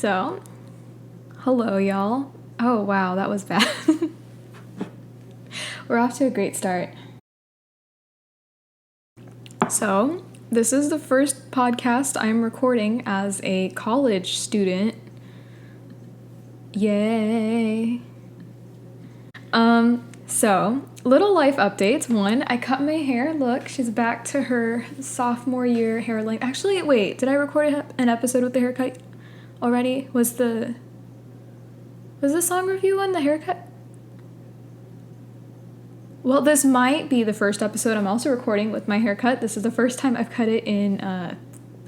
So, hello, y'all. Oh, wow, that was bad. We're off to a great start. So, this is the first podcast I'm recording as a college student. Yay. So, little life updates. One, I cut my hair. Look, she's back to her sophomore year hair length. Actually, wait, did I record an episode with the haircut already? Was the song review one the haircut? Well, this might be the first episode I'm also recording with my haircut. This is the first time I've cut it in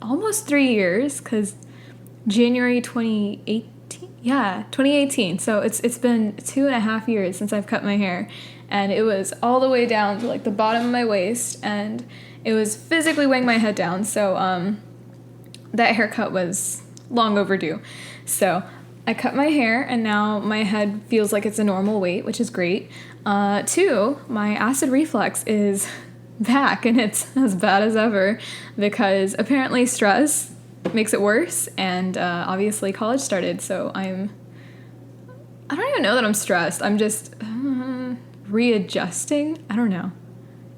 almost 3 years, because January 2018. Yeah, 2018. So it's been 2.5 years since I've cut my hair, and it was all the way down to like the bottom of my waist, and it was physically weighing my head down. So that haircut was long overdue. So I cut my hair, and now my head feels like it's a normal weight, which is great. 2, my acid reflux is back, and it's as bad as ever because apparently stress makes it worse, and obviously college started, so I don't even know that I'm stressed. I'm just readjusting. I don't know.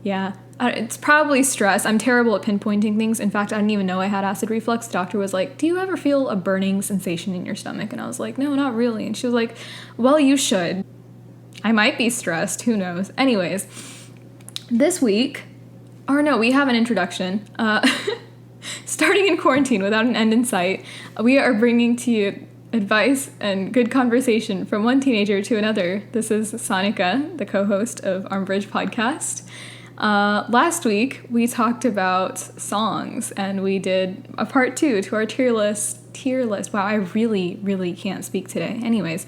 Yeah, it's probably stress. I'm terrible at pinpointing things. In fact, I didn't even know I had acid reflux. The doctor was like, do you ever feel a burning sensation in your stomach? And I was like, no, not really. And she was like, well, you should. I might be stressed. Who knows? Anyways, this week, we have an introduction. Starting in quarantine without an end in sight, we are bringing to you advice and good conversation from one teenager to another. This is Sonika, the co-host of Armbridge Podcast. Last week, we talked about songs, and we did a part 2 to our tier list. Wow, I really, really can't speak today. Anyways,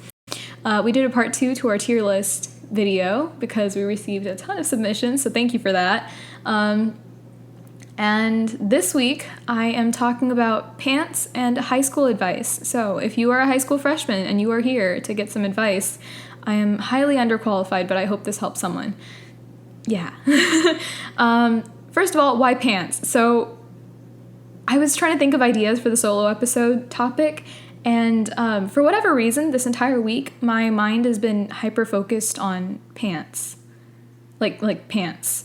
we did a part 2 to our tier list video because we received a ton of submissions, so thank you for that. And this week, I am talking about pants and high school advice. So if you are a high school freshman and you are here to get some advice, I am highly underqualified, but I hope this helps someone. Yeah. First of all, why pants? So I was trying to think of ideas for the solo episode topic, and for whatever reason, this entire week, my mind has been hyper-focused on pants. Like pants.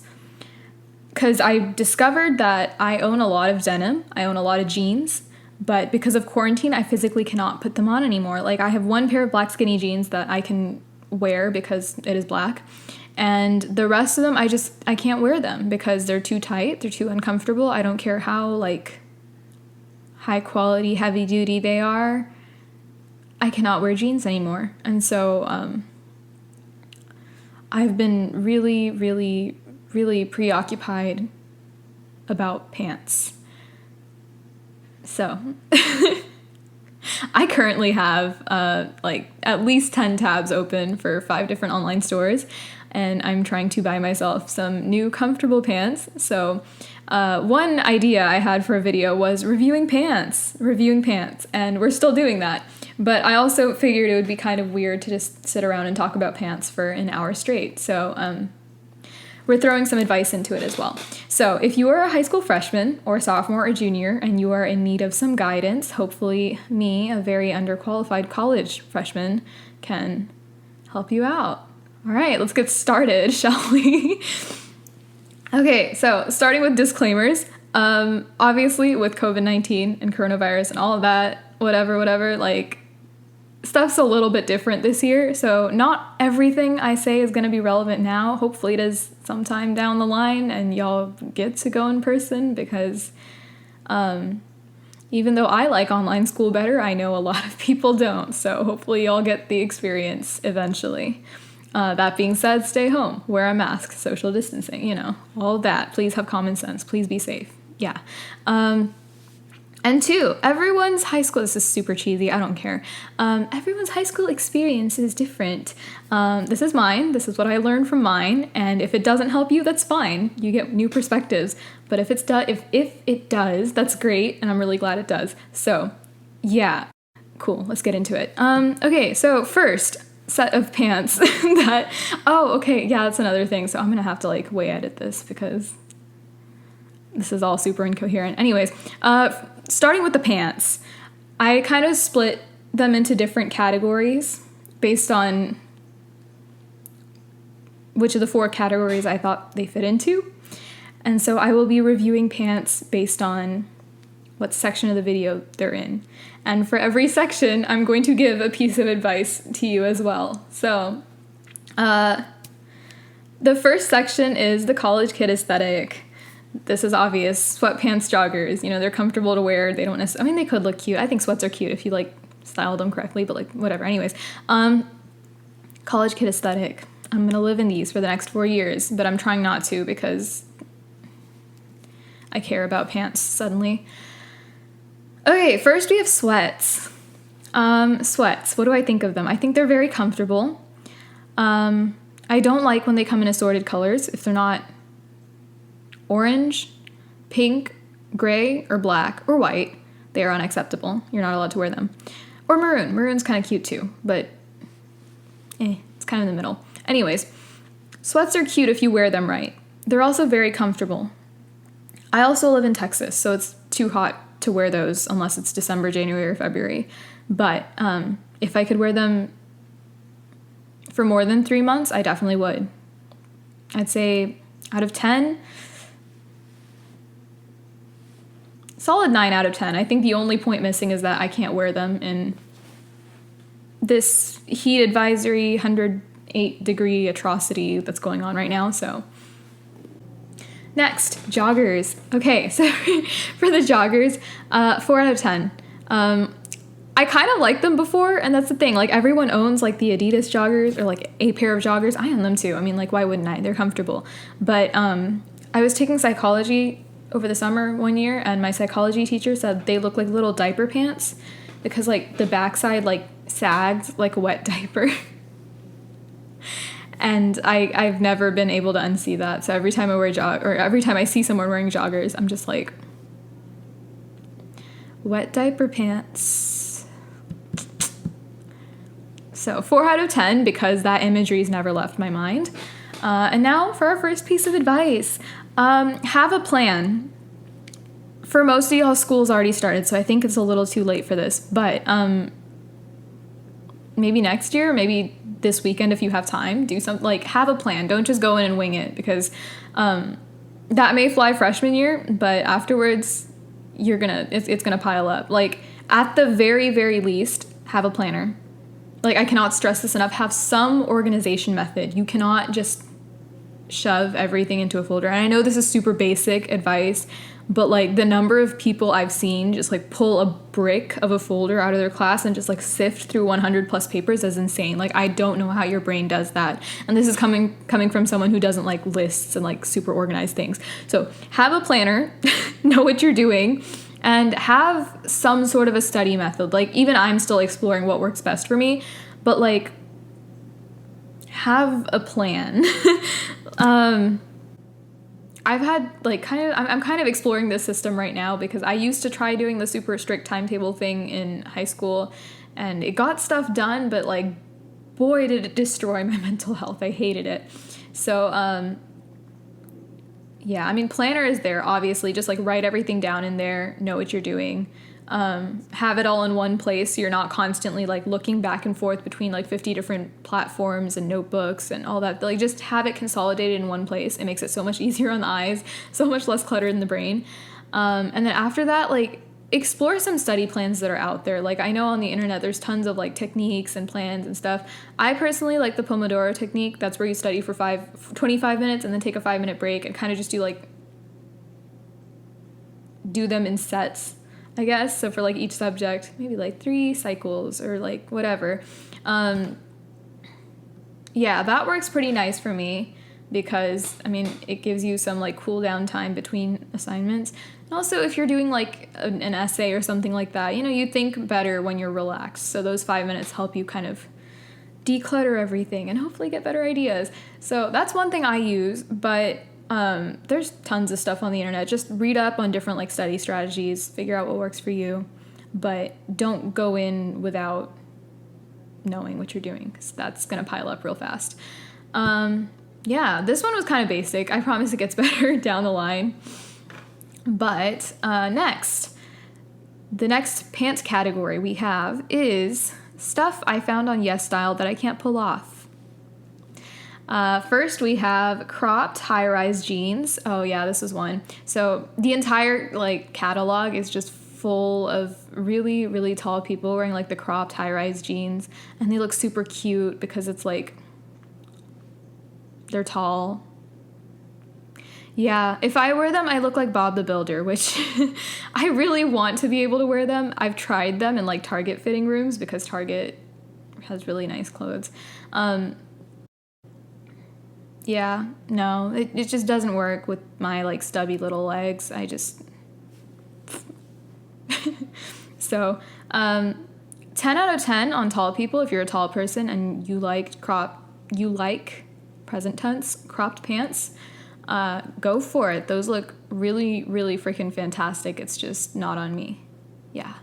Because I discovered that I own a lot of denim, I own a lot of jeans, but because of quarantine, I physically cannot put them on anymore. Like, I have one pair of black skinny jeans that I can wear because it is black, and the rest of them, I can't wear them because they're too tight, they're too uncomfortable. I don't care how, like, high quality, heavy duty they are. I cannot wear jeans anymore. And so, I've been really, really, really preoccupied about pants. So, I currently have at least 10 tabs open for 5 different online stores, and I'm trying to buy myself some new comfortable pants. So, one idea I had for a video was reviewing pants, and we're still doing that. But I also figured it would be kind of weird to just sit around and talk about pants for an hour straight. So, we're throwing some advice into it as well. So if you are a high school freshman or sophomore or junior and you are in need of some guidance, hopefully me, a very underqualified college freshman, can help you out. All right, let's get started, shall we? Okay, so starting with disclaimers. Obviously with COVID-19 and coronavirus and all of that, whatever, like, stuff's a little bit different this year, so not everything I say is going to be relevant now. Hopefully it is sometime down the line and y'all get to go in person, because even though I like online school better, I know a lot of people don't, so hopefully y'all get the experience eventually. That being said, stay home, wear a mask, social distancing, all of that. Please have common sense. Please be safe. Yeah. And 2, everyone's high school, this is super cheesy, I don't care. Everyone's high school experience is different. This is mine, this is what I learned from mine, and if it doesn't help you, that's fine. You get new perspectives. But if it does, that's great, and I'm really glad it does. So, yeah. Cool, let's get into it. Okay, so first set of pants that's another thing. So I'm gonna have to way edit this because this is all super incoherent. Anyways, starting with the pants, I kind of split them into different categories based on which of the 4 categories I thought they fit into. And so I will be reviewing pants based on what section of the video they're in. And for every section, I'm going to give a piece of advice to you as well. So the first section is the college kid aesthetic. This is obvious. Sweatpants, joggers, they're comfortable to wear. They don't necessarily, they could look cute. I think sweats are cute if you style them correctly, but whatever. Anyways, college kid aesthetic. I'm going to live in these for the next 4 years, but I'm trying not to because I care about pants suddenly. Okay, first we have sweats. Sweats, what do I think of them? I think they're very comfortable. I don't like when they come in assorted colors. If they're not orange, pink, gray, or black, or white, they are unacceptable. You're not allowed to wear them. Or maroon. Maroon's kind of cute too, but it's kind of in the middle. Anyways, sweats are cute if you wear them right. They're also very comfortable. I also live in Texas, so it's too hot to wear those unless it's December, January, or February. But if I could wear them for more than 3 months, I definitely would. I'd say out of 10, solid 9 out of 10. I think the only point missing is that I can't wear them in this heat advisory 108-degree atrocity that's going on right now, so. Next, joggers. Okay, so for the joggers, 4 out of 10. I kind of liked them before, and that's the thing. Everyone owns, the Adidas joggers or, a pair of joggers. I own them, too. I mean, why wouldn't I? They're comfortable. But I was taking psychology over the summer one year, and my psychology teacher said they look like little diaper pants because, the backside, sags like a wet diaper. And I've never been able to unsee that. So every time I wear every time I see someone wearing joggers, I'm just like, wet diaper pants. So 4 out of 10 because that imagery's never left my mind. And now for our first piece of advice. Have a plan. For most of y'all, school's already started, so I think it's a little too late for this. But maybe next year, maybe this weekend if you have time, do something, have a plan. Don't just go in and wing it because that may fly freshman year, but afterwards it's gonna pile up. At the very, very least, have a planner. I cannot stress this enough. Have some organization method. You cannot just shove everything into a folder. And I know this is super basic advice, but the number of people I've seen just pull a brick of a folder out of their class and just sift through 100 plus papers is insane. I don't know how your brain does that. And this is coming from someone who doesn't like lists and super organized things. So have a planner, know what you're doing, and have some sort of a study method. Even I'm still exploring what works best for me, but have a plan. I've had I'm kind of exploring this system right now because I used to try doing the super strict timetable thing in high school and it got stuff done, but boy, did it destroy my mental health. I hated it. So, yeah, I mean, planner is there, obviously, just write everything down in there, know what you're doing. Have it all in one place so you're not constantly looking back and forth between 50 different platforms and notebooks and all that. Just have it consolidated in one place. It makes it so much easier on the eyes, so much less cluttered in the brain. And then after that, explore some study plans that are out there. I know on the internet there's tons of techniques and plans and stuff. I personally like the Pomodoro technique. That's where you study for 25 minutes and then take a 5-minute break and kind of just do them in sets, I guess. So for each subject, maybe 3 cycles or whatever. Yeah, that works pretty nice for me because, I mean, it gives you some cool down time between assignments. And also if you're doing an essay or something like that, you think better when you're relaxed. So those 5 minutes help you kind of declutter everything and hopefully get better ideas. So that's one thing I use, but there's tons of stuff on the internet. Just read up on different study strategies, figure out what works for you, but don't go in without knowing what you're doing because that's going to pile up real fast. Yeah, this one was kind of basic. I promise it gets better down the line. But next, The next pants category we have is stuff I found on YesStyle that I can't pull off. First, we have cropped high-rise jeans. Oh yeah, this is one. So the entire like catalog is just full of really, really tall people wearing like the cropped high-rise jeans, and they look super cute because it's like they're tall. Yeah, if I wear them, I look like Bob the Builder, which I really want to be able to wear them. I've tried them in like Target fitting rooms because Target has really nice clothes. Yeah, no, it just doesn't work with my like stubby little legs. I just so 10 out of 10 on tall people. If you're a tall person and you like present tense cropped pants, go for it. Those look really, really freaking fantastic. It's just not on me. Yeah.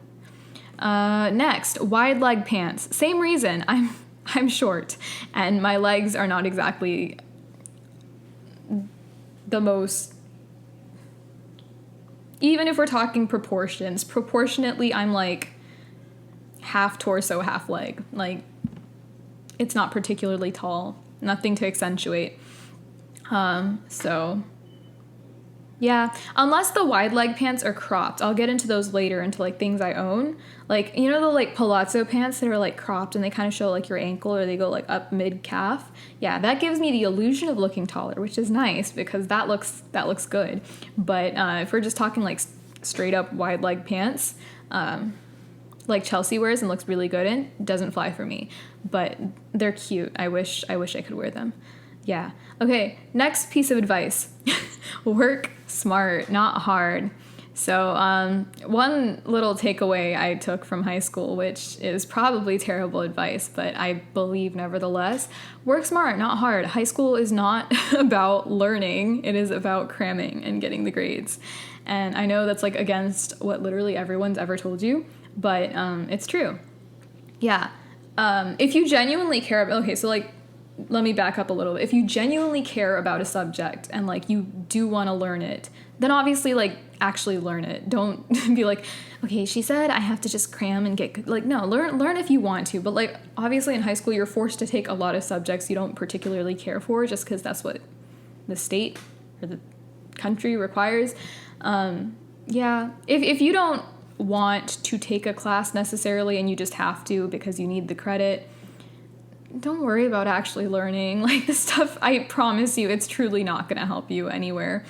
Next, wide leg pants. Same reason. I'm short and my legs are not exactly the most, even if we're talking proportions, proportionately I'm like half torso, half leg. Like it's not particularly tall, nothing to accentuate. So yeah, unless the wide leg pants are cropped. I'll get into those later, into like things I own. Like, you know, the like palazzo pants that are like cropped and they kind of show like your ankle or they go like up mid calf. Yeah, that gives me the illusion of looking taller, which is nice because that looks good. But if we're just talking like straight up wide leg pants, like Chelsea wears and looks really good in, doesn't fly for me. But they're cute. I wish I could wear them. Yeah. Okay, next piece of advice. Work smart, not hard. So one little takeaway I took from high school, which is probably terrible advice, but I believe nevertheless, work smart, not hard. High school is not about learning. It is about cramming and getting the grades. And I know that's like against what literally everyone's ever told you, but it's true. Yeah. If you genuinely care about, okay, so like, let me back up a little bit. If you genuinely care about a subject and like you do want to learn it, then obviously like actually learn it. Don't be like, okay, she said I have to just cram and get like, no, learn if you want to. But like obviously in high school you're forced to take a lot of subjects you don't particularly care for just because that's what the state or the country requires. Yeah, if you don't want to take a class necessarily and you just have to because you need the credit, don't worry about actually learning. Like this stuff, I promise you, it's truly not going to help you anywhere.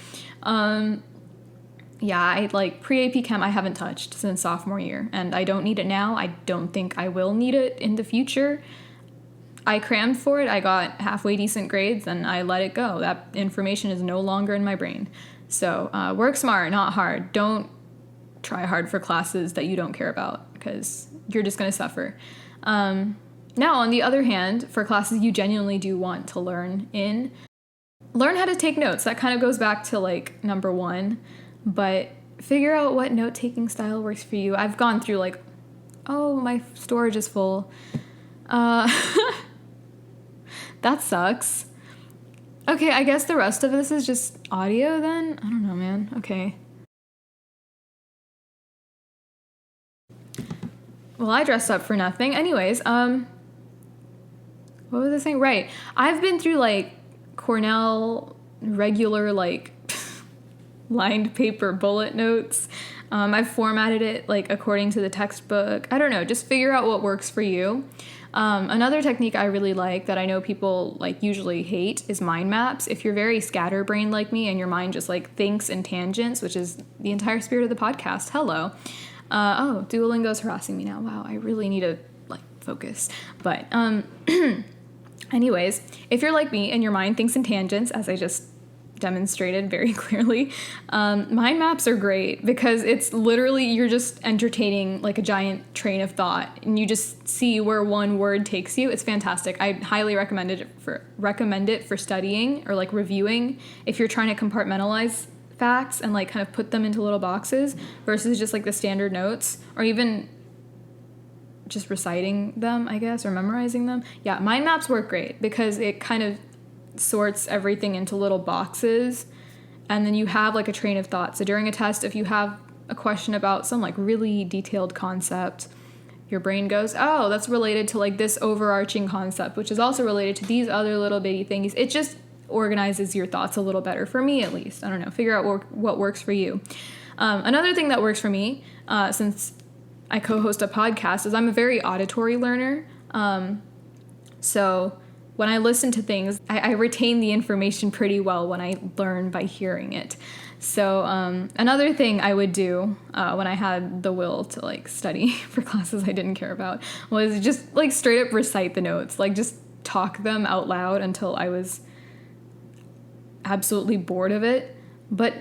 Yeah, I like pre-AP Chem I haven't touched since sophomore year, and I don't need it now. I don't think I will need it in the future. I crammed for it, I got halfway decent grades, and I let it go. That information is no longer in my brain. So work smart, not hard. Don't try hard for classes that you don't care about, because you're just going to suffer. Now, on the other hand, for classes you genuinely do want to learn in, learn how to take notes. That kind of goes back to like number one, but figure out what note-taking style works for you. I've gone through like, oh, my storage is full. That sucks. Okay, I guess the rest of this is just audio then? I don't know, man. Okay. Well, I dressed up for nothing. Anyways, what was I saying? Right. I've been through like Cornell regular like lined paper bullet notes. I've formatted it like according to the textbook. I don't know. Just figure out what works for you. Another technique I really like that I know people like usually hate is mind maps. If you're very scatterbrained like me and your mind just like thinks in tangents, which is the entire spirit of the podcast. Hello. Oh, Duolingo's harassing me now. Wow, I really need to like focus. But anyways, if you're like me and your mind thinks in tangents, as I just demonstrated very clearly, mind maps are great because it's literally you're just entertaining like a giant train of thought and you just see where one word takes you. It's fantastic. I highly recommend it for studying or like reviewing if you're trying to compartmentalize facts and like kind of put them into little boxes versus just like the standard notes or even just reciting them, I guess, or memorizing them. Yeah, mind maps work great because it kind of sorts everything into little boxes and then you have like a train of thought. So during a test, if you have a question about some like really detailed concept, your brain goes, oh, that's related to like this overarching concept, which is also related to these other little bitty things. It just organizes your thoughts a little better, for me at least. I don't know, figure out what works for you. Another thing that works for me, since I co-host a podcast, is I'm a very auditory learner. So when I listen to things, I retain the information pretty well when I learn by hearing it. So another thing I would do when I had the will to like study for classes I didn't care about was just like straight up recite the notes, like just talk them out loud until I was absolutely bored of it. But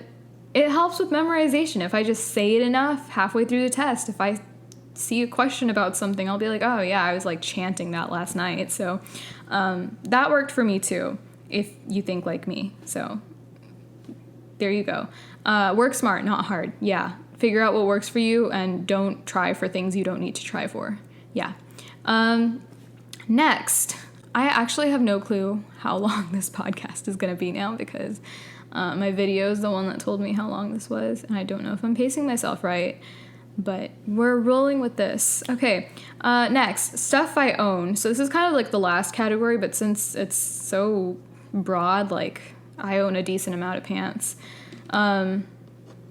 it helps with memorization. If I just say it enough halfway through the test, if I see a question about something, I'll be like, oh yeah, I was like chanting that last night. So that worked for me too, if you think like me. So there you go. Work smart, not hard. Yeah. Figure out what works for you and don't try for things you don't need to try for. Yeah. Next, I actually have no clue how long this podcast is going to be now because my video is the one that told me how long this was, and I don't know if I'm pacing myself right, but we're rolling with this. Okay, next, stuff I own. So this is kind of like the last category, but since it's so broad, like I own a decent amount of pants. I'm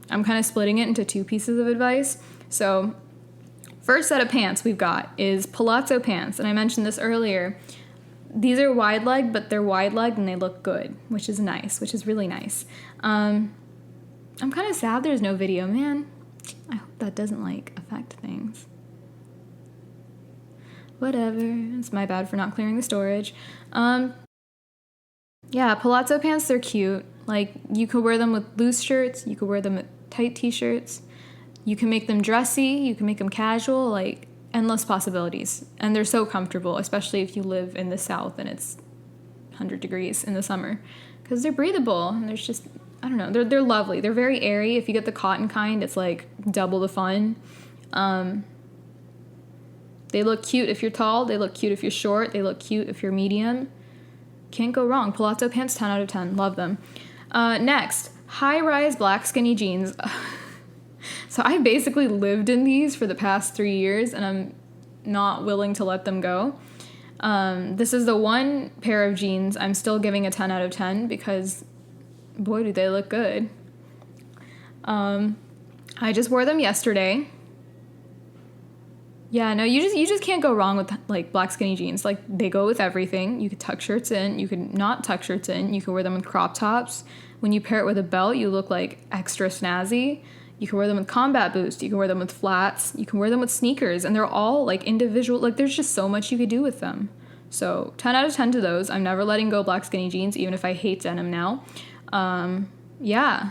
kind of splitting it into two pieces of advice. So first set of pants we've got is palazzo pants, and I mentioned this earlier. These are wide leg, but they're wide leg and they look good, which is nice, which is really nice. I'm kind of sad there's no video, man. I hope that doesn't like affect things. Whatever, it's my bad for not clearing the storage. Yeah, palazzo pants, they're cute. Like, you could wear them with loose shirts, you could wear them with tight t-shirts, you can make them dressy, you can make them casual, like, endless possibilities. And they're so comfortable, especially if you live in the South and it's 100 degrees in the summer, because they're breathable and there's just, I don't know, they're lovely. They're very airy. If you get the cotton kind, it's like double the fun. They look cute if you're tall, they look cute if you're short, they look cute if you're medium. Can't go wrong. Palazzo pants, 10 out of 10. Love them. Next, high-rise black skinny jeans. So I basically lived in these for the past 3 years, and I'm not willing to let them go. This is the one pair of jeans I'm still giving a 10 out of 10 because, boy, do they look good. I just wore them yesterday. Yeah, no, you just can't go wrong with like black skinny jeans. Like, they go with everything. You could tuck shirts in, you could not tuck shirts in, you could wear them with crop tops. When you pair it with a belt, you look like extra snazzy. You can wear them with combat boots, you can wear them with flats, you can wear them with sneakers, and they're all like individual, like there's just so much you could do with them. So 10 out of 10 to those. I'm never letting go black skinny jeans, even if I hate denim now. Yeah.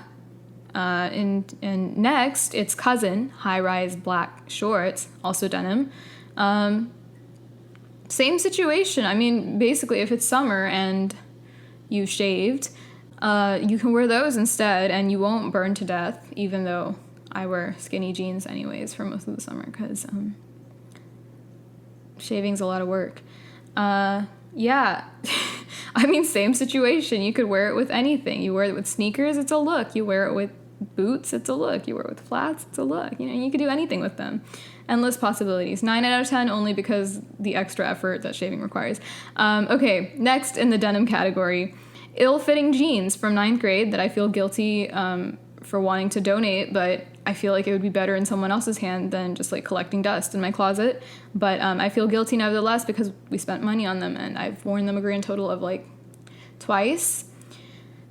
And next, its cousin, high-rise black shorts, also denim. Same situation. I mean, basically, if it's summer and you've shaved, you can wear those instead, and you won't burn to death, even though I wear skinny jeans anyways for most of the summer, because shaving's a lot of work. Yeah. I mean, same situation. You could wear it with anything. You wear it with sneakers, it's a look. You wear it with boots, it's a look. You wear it with flats, it's a look. You know, you could do anything with them. Endless possibilities. 9 out of 10 only because the extra effort that shaving requires. Okay, next in the denim category, ill-fitting jeans from 9th grade that I feel guilty for wanting to donate, but I feel like it would be better in someone else's hand than just like collecting dust in my closet. But I feel guilty nevertheless because we spent money on them, and I've worn them a grand total of like twice.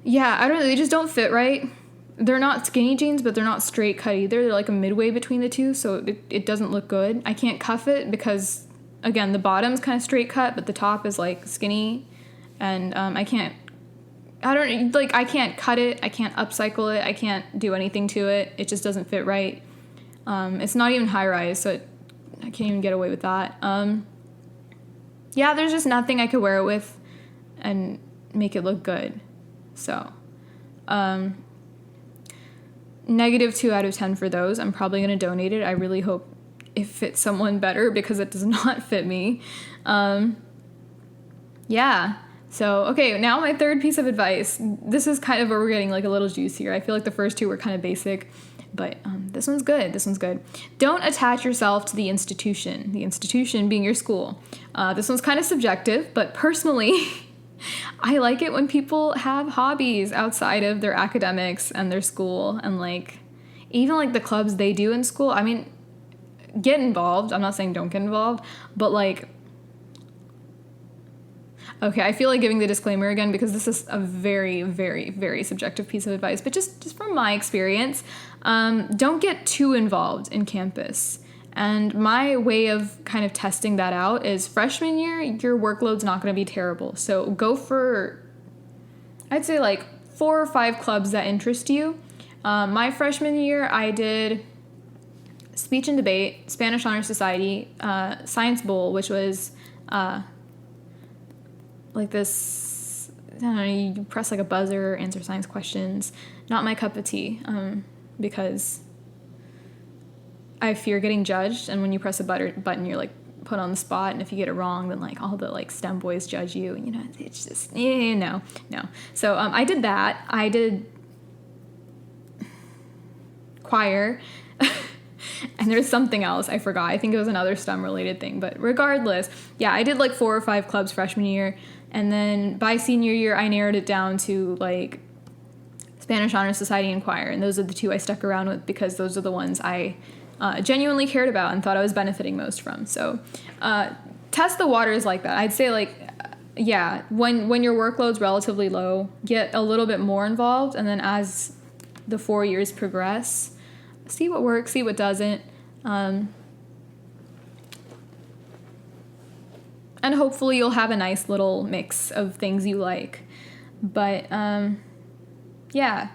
Yeah, I don't know, they just don't fit right. They're not skinny jeans, but they're not straight cut either. They're like a midway between the two, so it doesn't look good. I can't cuff it because, again, the bottom's kind of straight cut, but the top is like skinny, and I can't cut it, I can't upcycle it, I can't do anything to it. It just doesn't fit right. It's not even high rise, so I can't even get away with that. Yeah, there's just nothing I could wear it with and make it look good. So, -2 out of 10 for those. I'm probably going to donate it. I really hope it fits someone better because it does not fit me. Yeah. So, okay, now my third piece of advice. This is kind of where we're getting like a little juicier. I feel like the first two were kind of basic. But this one's good. This one's good. Don't attach yourself to the institution being your school. This one's kind of subjective, but personally, I like it when people have hobbies outside of their academics and their school, and like even like the clubs they do in school. I mean, get involved. I'm not saying don't get involved, but like, okay, I feel like giving the disclaimer again because this is a very, very, very subjective piece of advice, but just from my experience, don't get too involved in campus. And my way of kind of testing that out is freshman year, your workload's not going to be terrible. So go for, I'd say like 4 or 5 clubs that interest you. My freshman year, I did speech and debate, Spanish Honor Society, Science Bowl, which was like this, I don't know, you press like a buzzer, answer science questions. Not my cup of tea, because I fear getting judged, and when you press a button, you're like put on the spot, and if you get it wrong, then like all the like STEM boys judge you, and you know, it's just, no. So I did that. I did choir, and there's something else I forgot. I think it was another STEM related thing, but regardless, yeah, I did like 4 or 5 clubs freshman year, and then by senior year, I narrowed it down to like Spanish Honor Society and choir, and those are the 2 I stuck around with because those are the ones I genuinely cared about and thought I was benefiting most from. So test the waters like that. I'd say like, yeah, when your workload's relatively low, get a little bit more involved, and then as the 4 years progress, see what works, see what doesn't, and hopefully you'll have a nice little mix of things you like. But yeah,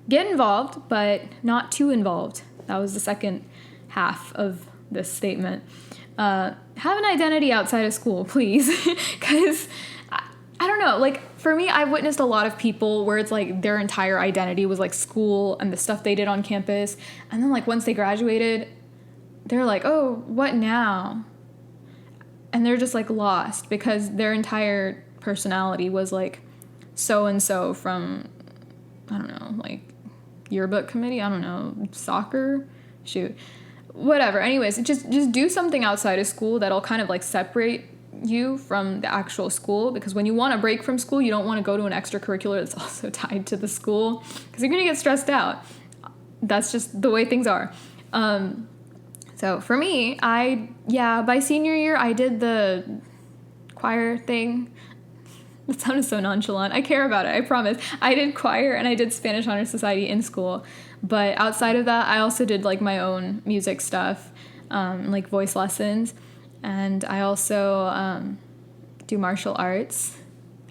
get involved, but not too involved. That was the second half of this statement. Have an identity outside of school, please, because I don't know, like for me, I've witnessed a lot of people where it's like their entire identity was like school and the stuff they did on campus, and then like once they graduated, they're like, oh, what now? And they're just like lost because their entire personality was like so-and-so from, I don't know, like yearbook committee, I don't know, soccer, shoot, whatever. Anyways, just do something outside of school that'll kind of like separate you from the actual school, because when you want a break from school, you don't want to go to an extracurricular that's also tied to the school because you're gonna get stressed out. That's just the way things are. So for me, by senior year, I did the choir thing. That sounded so nonchalant. I care about it, I promise. I did choir and I did Spanish Honor Society in school. But outside of that, I also did like my own music stuff, like voice lessons. And I also do martial arts.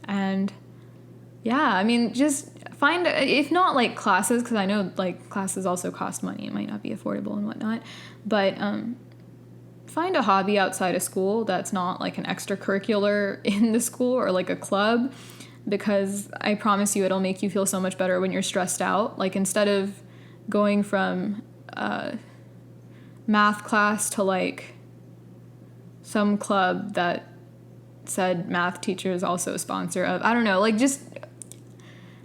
And yeah, I mean, just find, if not like classes, because I know like classes also cost money. It might not be affordable and whatnot. But find a hobby outside of school that's not like an extracurricular in the school or like a club, because I promise you it'll make you feel so much better when you're stressed out. Like instead of going from math class to like some club that said math teacher is also a sponsor of, I don't know, like just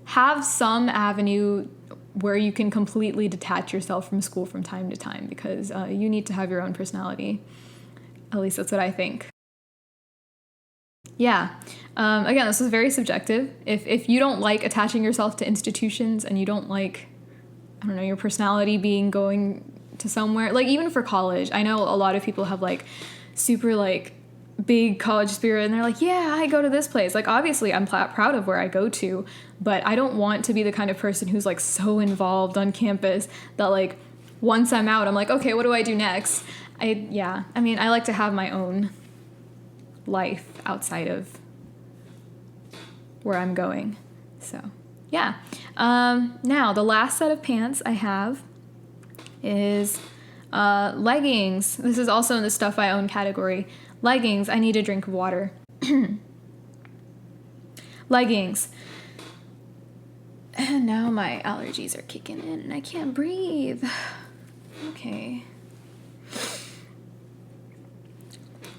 have some avenue where you can completely detach yourself from school from time to time, because you need to have your own personality. At least that's what I think. Yeah. Again, this is very subjective. If you don't like attaching yourself to institutions and you don't like, I don't know, your personality being going to somewhere, like even for college, I know a lot of people have like super like big college spirit and they're like, yeah, I go to this place. Like obviously I'm proud of where I go to, but I don't want to be the kind of person who's like so involved on campus that like once I'm out, I'm like, okay, what do I do next? I mean, I like to have my own life outside of where I'm going. So yeah. Now the last set of pants I have is leggings. This is also in the stuff I own category. Leggings. I need a drink of water. Leggings. And now my allergies are kicking in and I can't breathe. Okay.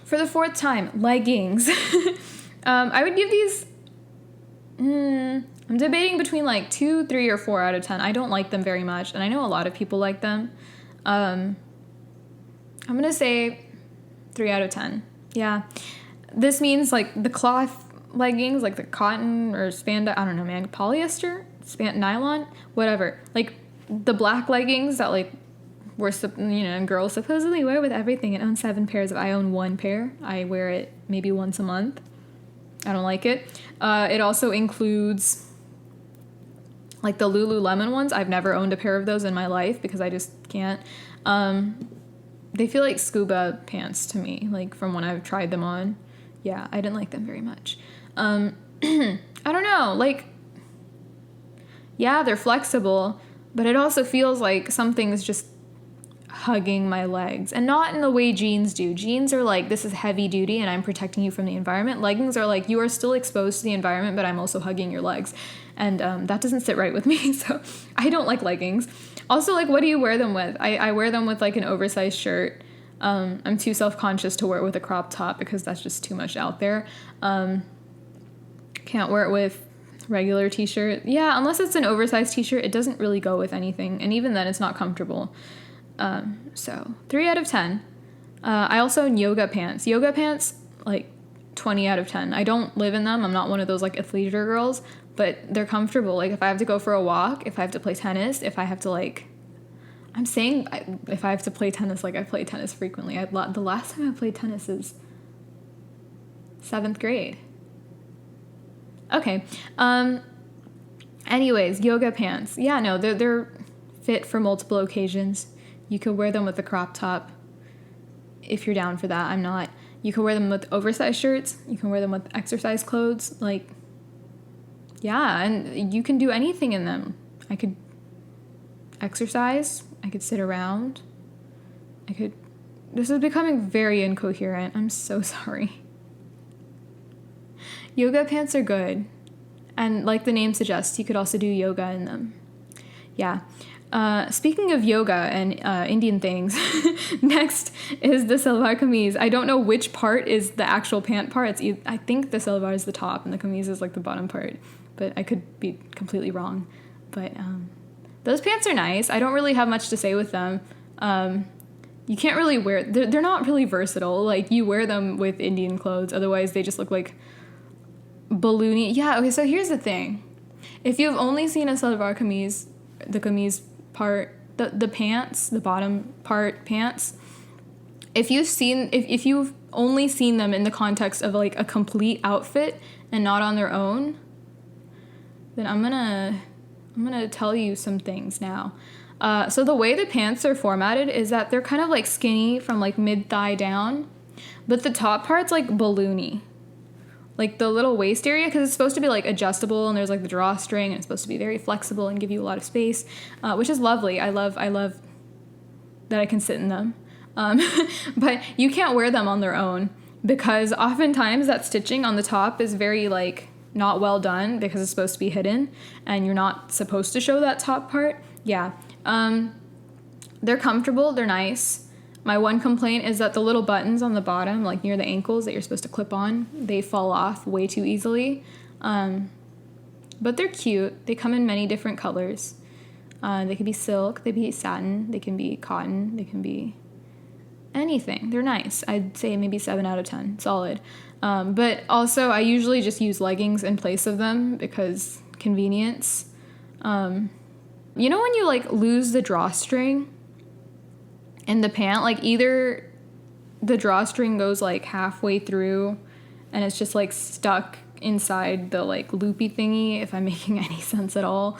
For the 4th time, leggings. I would give these I'm debating between like 2, 3, or 4 out of 10. I don't like them very much, and I know a lot of people like them. I'm going to say 3 out of 10. Yeah. This means like the cloth leggings, like the cotton or spandex, I don't know, man, polyester, nylon, whatever. Like the black leggings that like girls supposedly wear with everything and own 7 pairs. I own 1 pair. I wear it maybe once a month. I don't like it. It also includes like the Lululemon ones. I've never owned a pair of those in my life because I just can't. They feel like scuba pants to me, like from when I've tried them on. Yeah, I didn't like them very much. I don't know, like, yeah, they're flexible, but it also feels like something's just hugging my legs, and not in the way jeans do. Jeans are like, this is heavy duty and I'm protecting you from the environment. Leggings are like, you are still exposed to the environment, but I'm also hugging your legs, and that doesn't sit right with me. So I don't like leggings. Also, like, what do you wear them with? I wear them with like an oversized shirt. I'm too self-conscious to wear it with a crop top because that's just too much out there. Can't wear it with regular t-shirt. Yeah, unless it's an oversized t-shirt, it doesn't really go with anything, and even then it's not comfortable. So 3 out of 10. I also own yoga pants. Yoga pants, like 20 out of 10. I don't live in them. I'm not one of those like athleisure girls, but they're comfortable. Like if I have to go for a walk, if I have to play tennis, if I have to like, if I have to play tennis, like I play tennis frequently. The last time I played tennis is 7th grade. Okay. Anyways, yoga pants. Yeah, no, they're fit for multiple occasions. You could wear them with a crop top if you're down for that. I'm not. You can wear them with oversized shirts. You can wear them with exercise clothes. Like, yeah, and you can do anything in them. I could exercise. I could sit around. This is becoming very incoherent. I'm so sorry. Yoga pants are good. And like the name suggests, you could also do yoga in them. Yeah. Speaking of yoga and Indian things, next is the salwar kameez. I don't know which part is the actual pant part. I think the salwar is the top and the kameez is like the bottom part, but I could be completely wrong. But those pants are nice. I don't really have much to say with them. You can't really wear... They're not really versatile. Like, you wear them with Indian clothes. Otherwise, they just look like balloony. Yeah, okay, so here's the thing. If you've only seen a salwar kameez, the kameez part, the pants, the bottom part pants, if you've only seen them in the context of like a complete outfit and not on their own, then I'm gonna tell you some things now. So the way the pants are formatted is that they're kind of like skinny from like mid-thigh down, but the top part's like balloony. Like the little waist area, because it's supposed to be like adjustable and there's like the drawstring and it's supposed to be very flexible and give you a lot of space, which is lovely. I love that I can sit in them. But you can't wear them on their own because oftentimes that stitching on the top is very like not well done because it's supposed to be hidden and you're not supposed to show that top part. Yeah. They're comfortable. They're nice. My one complaint is that the little buttons on the bottom, like near the ankles that you're supposed to clip on, they fall off way too easily. But they're cute. They come in many different colors. They can be silk, they can be satin, they can be cotton, they can be anything. They're nice. I'd say maybe 7 out of 10. Solid. But also, I usually just use leggings in place of them because convenience. You know when you like lose the drawstring in the pant, like either the drawstring goes like halfway through and it's just like stuck inside the like loopy thingy, if I'm making any sense at all,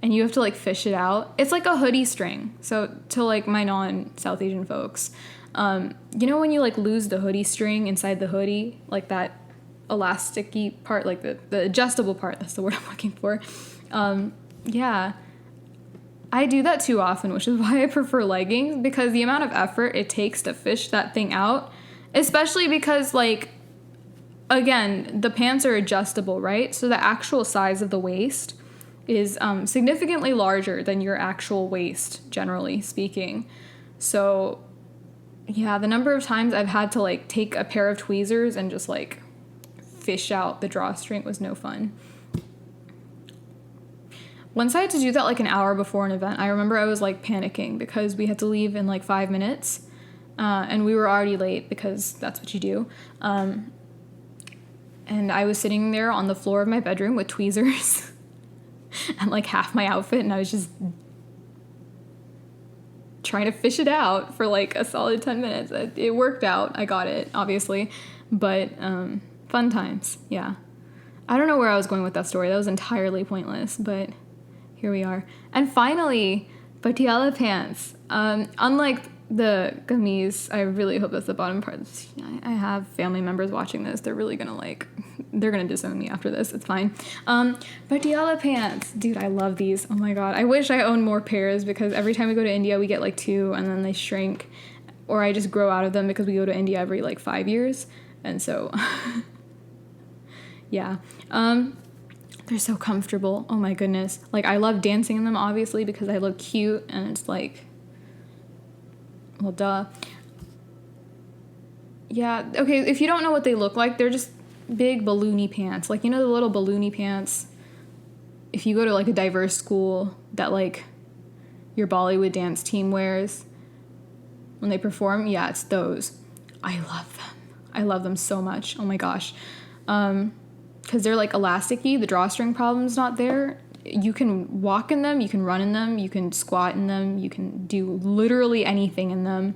and you have to like fish it out. It's like a hoodie string. So to like my non-South Asian folks, you know when you like lose the hoodie string inside the hoodie, like that elasticy part, like the adjustable part, that's the word I'm looking for. Yeah. I do that too often, which is why I prefer leggings, because the amount of effort it takes to fish that thing out, especially because, like, again, the pants are adjustable, right? So the actual size of the waist is significantly larger than your actual waist, generally speaking. So, yeah, the number of times I've had to, like, take a pair of tweezers and just, like, fish out the drawstring was no fun. Once I had to do that like an hour before an event, I remember I was like panicking because we had to leave in like 5 minutes. And we were already late because that's what you do. And I was sitting there on the floor of my bedroom with tweezers and like half my outfit, and I was just trying to fish it out for like a solid 10 minutes. It worked out. I got it, obviously. But fun times, yeah. I don't know where I was going with that story. That was entirely pointless, but here we are. And finally, patiala pants. Unlike the gamis, I really hope that's the bottom part. I have family members watching this. They're really gonna they're gonna disown me after this. It's fine. Patiala pants. Dude, I love these. Oh my god. I wish I owned more pairs because every time we go to India, we get like 2 and then they shrink. Or I just grow out of them because we go to India every like 5 years. And so, yeah. They're so comfortable. Oh my goodness. Like, I love dancing in them, obviously, because I look cute and it's like, well, duh. Yeah, okay, if you don't know what they look like, they're just big balloony pants. Like, you know the little balloony pants? If you go to, like, a diverse school that, like, your Bollywood dance team wears when they perform, yeah, it's those. I love them. I love them so much. Oh my gosh. Because they're, like, elasticy. The drawstring problem's not there. You can walk in them, you can run in them, you can squat in them, you can do literally anything in them.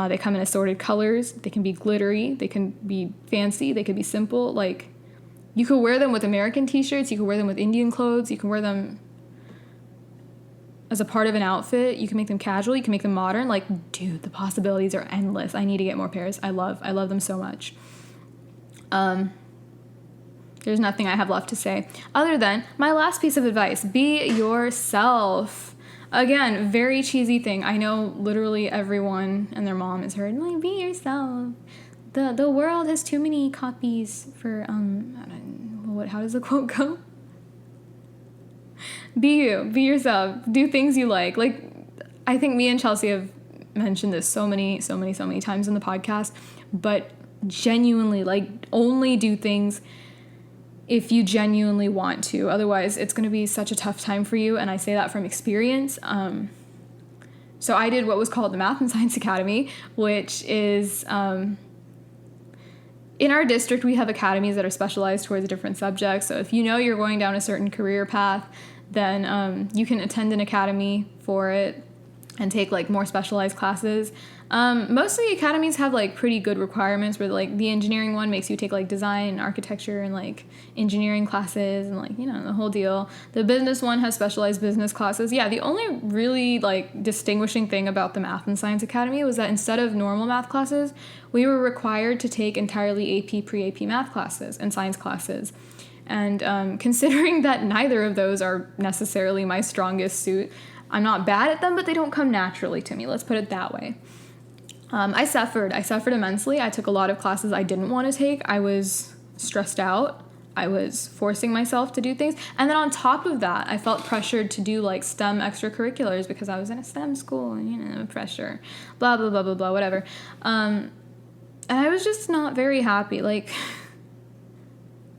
They come in assorted colors. They can be glittery. They can be fancy. They can be simple. Like, you could wear them with American t-shirts. You could wear them with Indian clothes. You can wear them as a part of an outfit. You can make them casual. You can make them modern. Like, dude, the possibilities are endless. I need to get more pairs. I love them so much. There's nothing I have left to say other than my last piece of advice. Be yourself. Again, very cheesy thing. I know literally everyone and their mom has heard, like, be yourself. The world has too many copies for, how does the quote go? Be you. Be yourself. Do things you like. Like, I think me and Chelsea have mentioned this so many times in the podcast, but genuinely, like, only do things if you genuinely want to. Otherwise, it's going to be such a tough time for you, and I say that from experience. So I did what was called the Math and Science Academy, which is, in our district, we have academies that are specialized towards different subjects. So if you know you're going down a certain career path, then you can attend an academy for it and take, like, more specialized classes. Mostly academies have, like, pretty good requirements where, like, the engineering one makes you take, like, design and architecture and, like, engineering classes and, like, you know, the whole deal. The business one has specialized business classes. Yeah, the only really, like, distinguishing thing about the Math and Science Academy was that instead of normal math classes, we were required to take entirely AP, pre-AP math classes and science classes. And considering that neither of those are necessarily my strongest suit, I'm not bad at them, but they don't come naturally to me. Let's put it that way. I suffered immensely. I took a lot of classes I didn't want to take. I was stressed out. I was forcing myself to do things. And then on top of that, I felt pressured to do, like, STEM extracurriculars because I was in a STEM school and, you know, pressure, blah, blah, blah, blah, blah, whatever. And I was just not very happy. Like,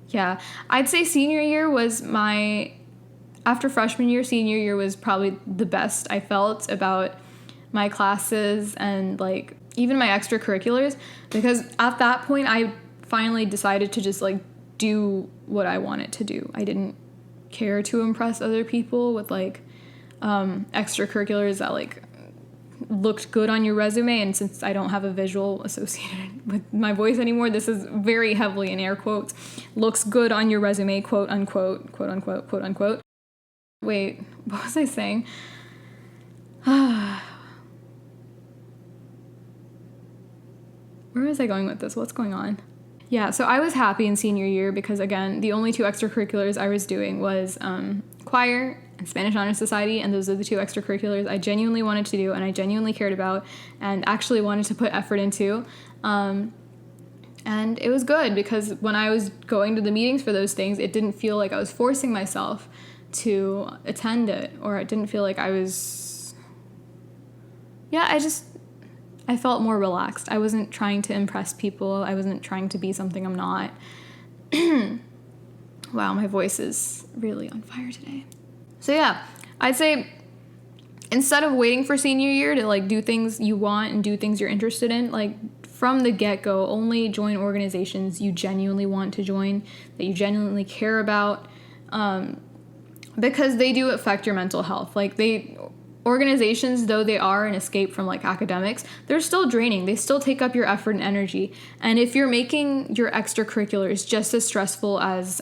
yeah, I'd say senior year was after freshman year, senior year was probably the best I felt about my classes and, like, even my extracurriculars, because at that point I finally decided to just, like, do what I wanted to do. I didn't care to impress other people with, like, extracurriculars that, like, looked good on your resume. And since I don't have a visual associated with my voice anymore, this is very heavily in air quotes, looks good on your resume, quote unquote, quote unquote, quote unquote. Wait, what was I saying? Where was I going with this? What's going on? Yeah, so I was happy in senior year because, again, the only 2 extracurriculars I was doing was choir and Spanish Honor Society, and those are the 2 extracurriculars I genuinely wanted to do and I genuinely cared about and actually wanted to put effort into. And it was good because when I was going to the meetings for those things, it didn't feel like I was forcing myself to attend it, or it didn't feel like I was... Yeah, I felt more relaxed. I wasn't trying to impress people. I wasn't trying to be something I'm not. Wow, my voice is really on fire today. So yeah, I'd say instead of waiting for senior year to like do things you want and do things you're interested in, like from the get-go, only join organizations you genuinely want to join, that you genuinely care about, because they do affect your mental health. Like organizations, though they are an escape from like academics, they're still draining. They still take up your effort and energy. And if you're making your extracurriculars just as stressful as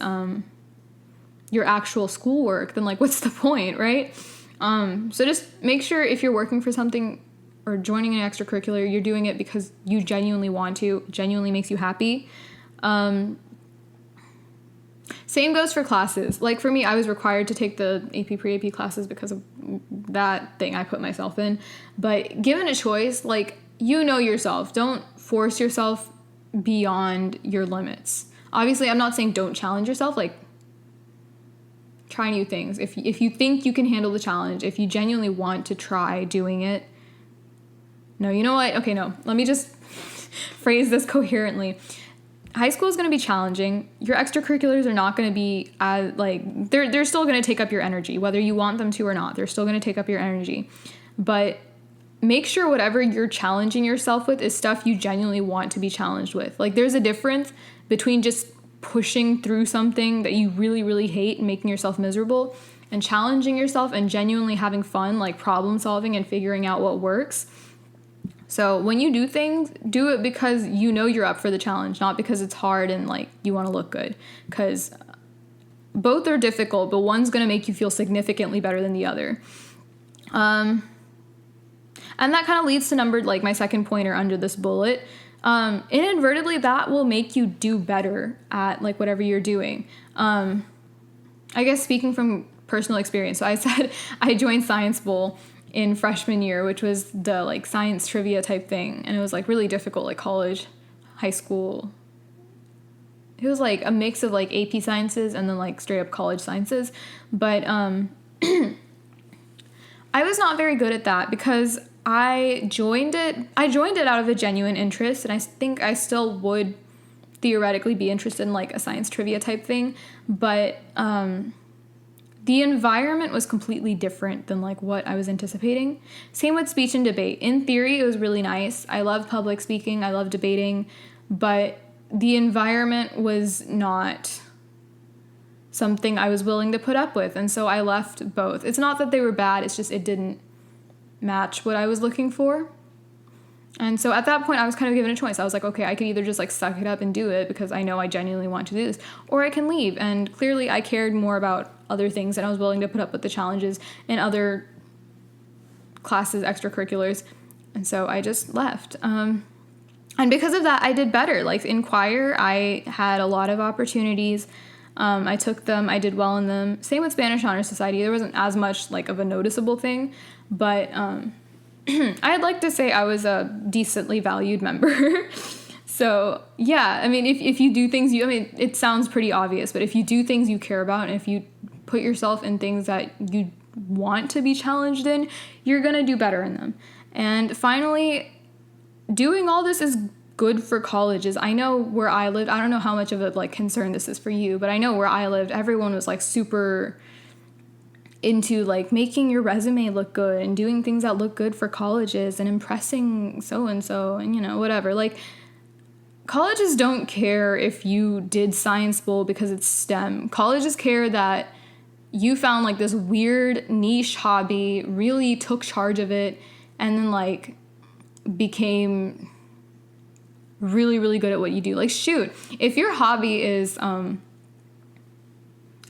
your actual schoolwork, then like what's the point, right? So just make sure if you're working for something or joining an extracurricular, you're doing it because you genuinely want to, genuinely makes you happy. Same goes for classes. Like for me, I was required to take the AP pre-AP classes because of that thing I put myself in. But given a choice, like, you know yourself. Don't force yourself beyond your limits. Obviously, I'm not saying don't challenge yourself. Like, try new things. If you think you can handle the challenge, if you genuinely want to try doing it. No, you know what? Okay, no. Let me just phrase this coherently. High school is going to be challenging. Your extracurriculars are not going to be as, like, they're still going to take up your energy, whether you want them to or not. They're still going to take up your energy. But make sure whatever you're challenging yourself with is stuff you genuinely want to be challenged with. Like, there's a difference between just pushing through something that you really, really hate and making yourself miserable, and challenging yourself and genuinely having fun, like problem solving and figuring out what works. So when you do things, do it because you know you're up for the challenge, not because it's hard and like you want to look good. Because both are difficult, but one's going to make you feel significantly better than the other. And that kind of leads to my second pointer under this bullet. Inadvertently, that will make you do better at like whatever you're doing. I guess speaking from personal experience, so I said I joined Science Bowl in freshman year, which was the like science trivia type thing, and it was like really difficult, like college, high school. It was like a mix of like AP sciences and then like straight up college sciences, but I was not very good at that because I joined it out of a genuine interest, and I think I still would theoretically be interested in like a science trivia type thing, but the environment was completely different than like what I was anticipating. Same with speech and debate. In theory, it was really nice. I love public speaking. I love debating, but the environment was not something I was willing to put up with. And so I left both. It's not that they were bad. It's just it didn't match what I was looking for. And so at that point, I was kind of given a choice. I was like, okay, I could either just like suck it up and do it because I know I genuinely want to do this, or I can leave. And clearly I cared more about other things and I was willing to put up with the challenges in other classes, extracurriculars. And so I just left. And because of that, I did better. Like in choir, I had a lot of opportunities. I took them. I did well in them. Same with Spanish Honor Society. There wasn't as much like of a noticeable thing, but I'd like to say I was a decently valued member. So yeah, I mean, if you do things it sounds pretty obvious, but if you do things you care about and if you put yourself in things that you want to be challenged in, you're gonna do better in them. And finally, doing all this is good for colleges. I know where I lived, I don't know how much of a like concern this is for you, but I know where I lived, everyone was like super into like making your resume look good and doing things that look good for colleges and impressing so-and-so and whatever. Like, colleges don't care if you did Science Bowl because it's STEM. Colleges care that you found like this weird niche hobby, really took charge of it, and then like became really, really good at what you do. Like, shoot, if your hobby is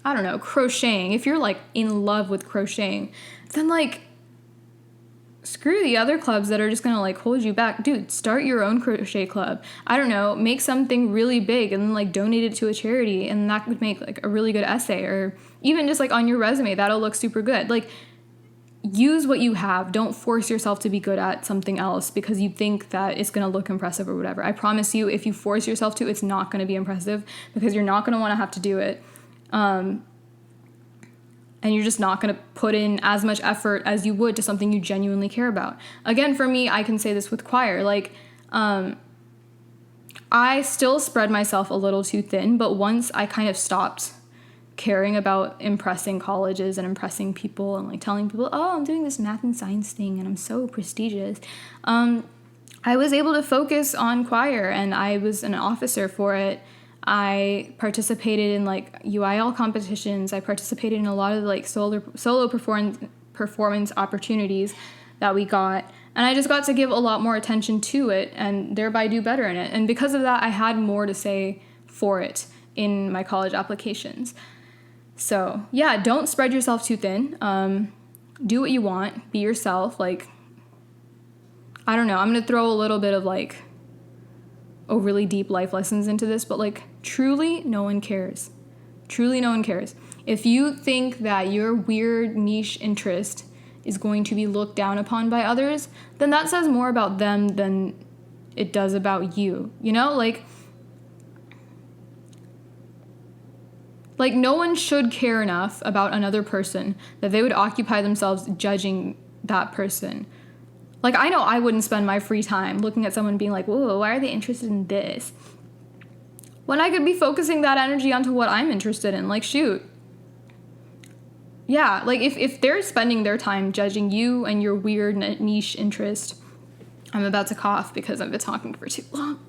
I don't know, crocheting, if you're like in love with crocheting, then like screw the other clubs that are just gonna like hold you back. Dude, start your own crochet club. I don't know, make something really big and then like donate it to a charity, and that would make like a really good essay, or even just like on your resume, that'll look super good. Like, use what you have. Don't force yourself to be good at something else because you think that it's gonna look impressive or whatever. I promise you, if you force yourself to, it's not gonna be impressive because you're not gonna wanna have to do it. And you're just not going to put in as much effort as you would to something you genuinely care about. Again, for me, I can say this with choir. Like, I still spread myself a little too thin, but once I kind of stopped caring about impressing colleges and impressing people and like telling people, oh, I'm doing this math and science thing and I'm so prestigious. I was able to focus on choir, and I was an officer for it. I participated in like UIL competitions. I participated in a lot of like solo performance opportunities that we got. And I just got to give a lot more attention to it and thereby do better in it. And because of that, I had more to say for it in my college applications. So yeah, don't spread yourself too thin. Do what you want. Be yourself. Like, I don't know. I'm going to throw a little bit of like overly deep life lessons into this, but like truly no one cares. Truly no one cares. If you think that your weird niche interest is going to be looked down upon by others, then that says more about them than it does about you. You know, like no one should care enough about another person that they would occupy themselves judging that person. Like, I know I wouldn't spend my free time looking at someone being like, whoa, why are they interested in this? When I could be focusing that energy onto what I'm interested in. Like, shoot. Yeah, like, if they're spending their time judging you and your weird niche interest, I'm about to cough because I've been talking for too long.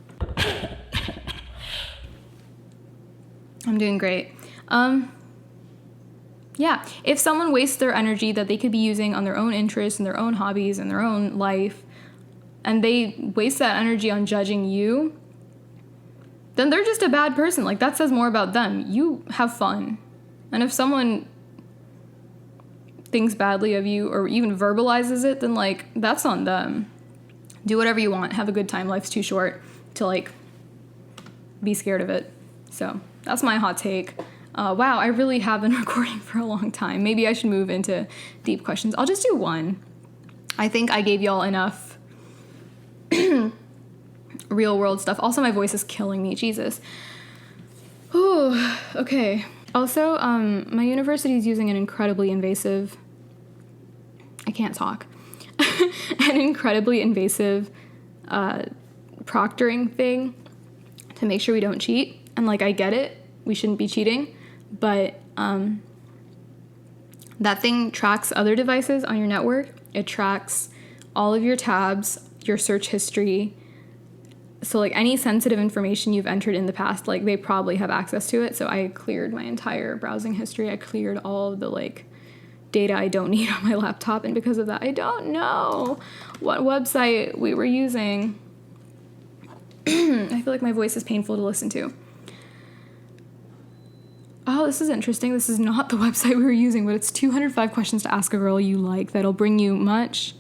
I'm doing great. Yeah, if someone wastes their energy that they could be using on their own interests and their own hobbies and their own life, and they waste that energy on judging you, then they're just a bad person. Like, that says more about them. You have fun. And if someone thinks badly of you or even verbalizes it, then, like, that's on them. Do whatever you want. Have a good time. Life's too short to, like, be scared of it. So that's my hot take. Wow, I really have been recording for a long time. Maybe I should move into deep questions. I'll just do one. I think I gave y'all enough real world stuff. Also, my voice is killing me. Jesus. Ooh, okay. Also, my university is using an incredibly invasive... I can't talk. An incredibly invasive proctoring thing to make sure we don't cheat. And, like, I get it. We shouldn't be cheating. But that thing tracks other devices on your network. It tracks all of your tabs, your search history. So, like, any sensitive information you've entered in the past, like, they probably have access to it. So I cleared my entire browsing history. I cleared all of the, like, data I don't need on my laptop. And because of that, I don't know what website we were using. I feel like my voice is painful to listen to. Oh, this is interesting. This is not the website we were using, but it's 205 questions to ask a girl you like that'll bring you much,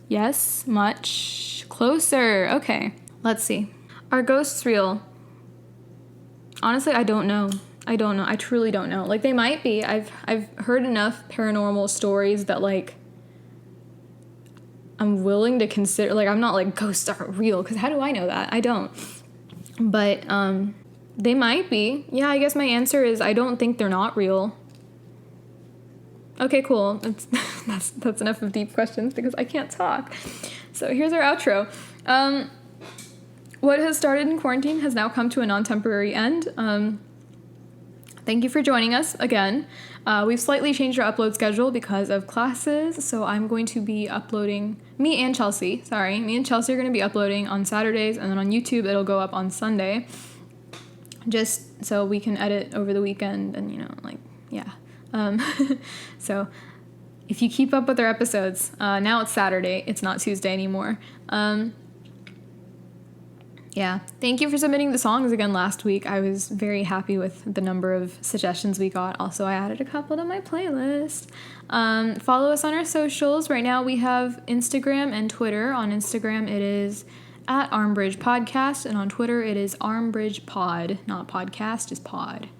yes, much closer. Okay, let's see. Are ghosts real? Honestly, I don't know. I truly don't know. Like, they might be. I've heard enough paranormal stories that, like, I'm willing to consider. Like, I'm not like, ghosts aren't real, because how do I know that? I don't. But they might be. Yeah, I guess my answer is I don't think they're not real. Okay, cool. That's enough of deep questions because I can't talk. So here's our outro. What has started in quarantine has now come to a non-temporary end. Thank you for joining us again. We've slightly changed our upload schedule because of classes, so I'm going to be uploading... Me and Chelsea are going to be uploading on Saturdays, and then on YouTube it'll go up on Sunday, just so we can edit over the weekend and, you know, like, yeah. So if you keep up with our episodes, now it's Saturday, it's not Tuesday anymore. Yeah, thank you for submitting the songs again last week. I was very happy with the number of suggestions we got. Also, I added a couple to my playlist. Follow us on our socials. Right now we have Instagram and Twitter. On Instagram it is at Armbridge Podcast, and on Twitter it is Armbridge Pod. Not podcast, just pod.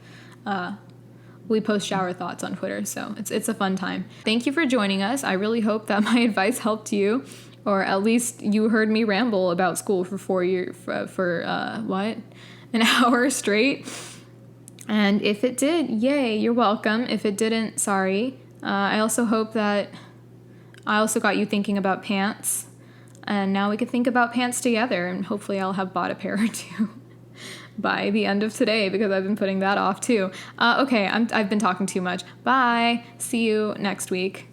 We post shower thoughts on Twitter, so it's a fun time. Thank you for joining us. I really hope that my advice helped you. Or at least you heard me ramble about school for 4 years, an hour straight. And if it did, yay, you're welcome. If it didn't, sorry. I also hope that I also got you thinking about pants. And now we can think about pants together, and hopefully I'll have bought a pair or two. by the end of today because I've been putting that off too. Okay, I've been talking too much. Bye. See you next week.